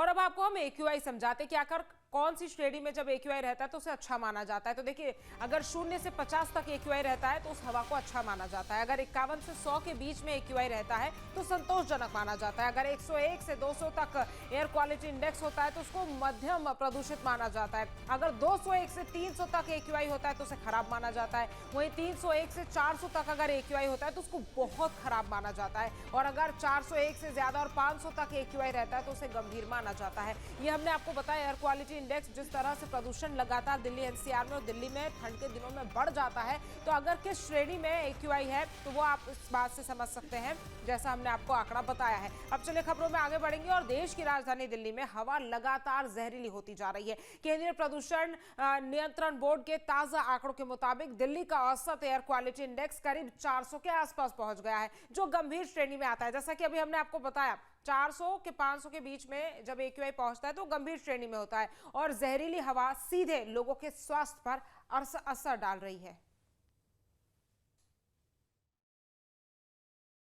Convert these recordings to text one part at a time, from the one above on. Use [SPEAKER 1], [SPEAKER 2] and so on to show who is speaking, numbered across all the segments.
[SPEAKER 1] और अब आपको हम AQI समझाते कि आखिर कौन सी श्रेणी में जब AQI रहता है तो उसे अच्छा माना जाता है। तो देखिए, अगर 0 से 50 तक AQI रहता है तो उस हवा को अच्छा माना जाता है। अगर 51 से 100 के बीच में AQI रहता है तो संतोषजनक माना जाता है। अगर 101 से 200 तक एयर क्वालिटी इंडेक्स होता है तो उसको मध्यम प्रदूषित माना जाता है। अगर 201 से 300 तक AQI होता है तो उसे खराब माना जाता है। वहीं 301 से 400 तक अगर AQI होता है तो उसको बहुत खराब माना जाता है। और अगर 401 से ज्यादा और 500 तक AQI रहता है तो उसे गंभीर माना जाता है। ये हमने आपको बताया एयर क्वालिटी इंडेक्स जिस तरह से प्रदूषण लगातार दिल्ली NCR में और दिल्ली में ठंड के दिनों में बढ़ जाता है, तो अगर किस श्रेणी में AQI है तो वो आप इस बात से समझ सकते हैं, जैसा हमने आपको आंकड़ा बताया है। अब चलिए खबरों में आगे बढ़ेंगे और देश की राजधानी दिल्ली में हवा लगातार जहरीली होती जा रही है। केंद्रीय प्रदूषण नियंत्रण बोर्ड के ताजा आंकड़ों के मुताबिक दिल्ली का औसत एयर क्वालिटी इंडेक्स करीब 400 के आसपास पहुंच गया है, जो गंभीर श्रेणी में आता है। जैसा कि अभी हमने आपको बताया, 400 के 500 के बीच में जब AQI पहुंचता है तो गंभीर श्रेणी में होता है और जहरीली हवा सीधे लोगों के स्वास्थ्य पर असर डाल रही है।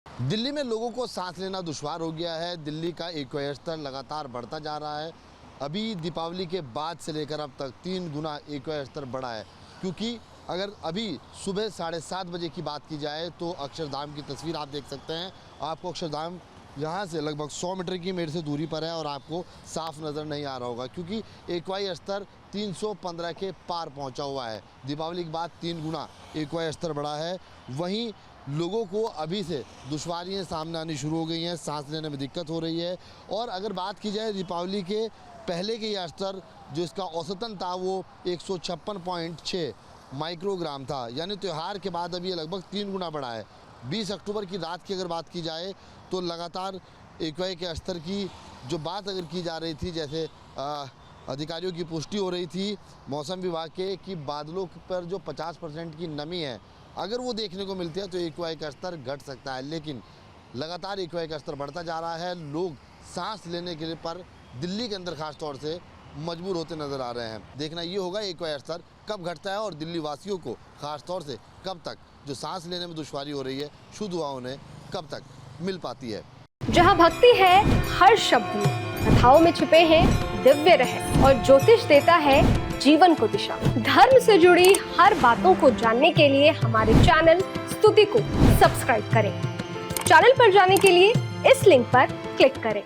[SPEAKER 2] दिल्ली में लोगों को सांस लेना दुश्वार हो गया है। दिल्ली का AQI स्तर लगातार बढ़ता जा रहा है। अभी दीपावली के बाद से लेकर अब तक 3 गुना AQI स्तर बढ़ा है, क्योंकि अगर अभी सुबह 7:30 बजे की बात की जाए तो अक्षरधाम की तस्वीर आप देख सकते हैं। आपको अक्षरधाम यहाँ से लगभग 100 मीटर की मेरे से दूरी पर है और आपको साफ नज़र नहीं आ रहा होगा, क्योंकि AQI स्तर 315 के पार पहुँचा हुआ है। दीपावली के बाद 3 गुना AQI स्तर बढ़ा है। वहीं लोगों को अभी से दुश्वारियाँ सामने आनी शुरू हो गई हैं, सांस लेने में दिक्कत हो रही है। और अगर बात की जाए दीपावली के पहले के ये स्तर जो इसका औसतन था वो 156.6 माइक्रोग्राम था, यानी त्यौहार के बाद अभी ये लगभग 3 गुना बढ़ा है। 20 अक्टूबर की रात की अगर बात की जाए तो लगातार AQI के स्तर की जो बात अगर की जा रही थी, जैसे अधिकारियों की पुष्टि हो रही थी मौसम विभाग के कि बादलों पर जो 50% की नमी है, अगर वो देखने को मिलती है तो AQI का स्तर घट सकता है। लेकिन लगातार AQI का स्तर बढ़ता जा रहा है। लोग सांस लेने के लिए पर दिल्ली के अंदर खास तौर से मजबूर होते नजर आ रहे हैं। देखना ये होगा AQI स्तर कब घटता है और दिल्ली वासियों को खास तौर से कब तक जो सांस लेने में दुश्वारी हो रही है, शुद्ध हवा उन्हें कब तक मिल पाती है।
[SPEAKER 3] जहाँ भक्ति है हर शब्द में, कथाओं में छुपे हैं दिव्य रहस्य और ज्योतिष देता है जीवन को दिशा। धर्म से जुड़ी हर बातों को जानने के लिए हमारे चैनल स्तुति को सब्सक्राइब करें। चैनल पर जाने के लिए इस लिंक पर क्लिक करें।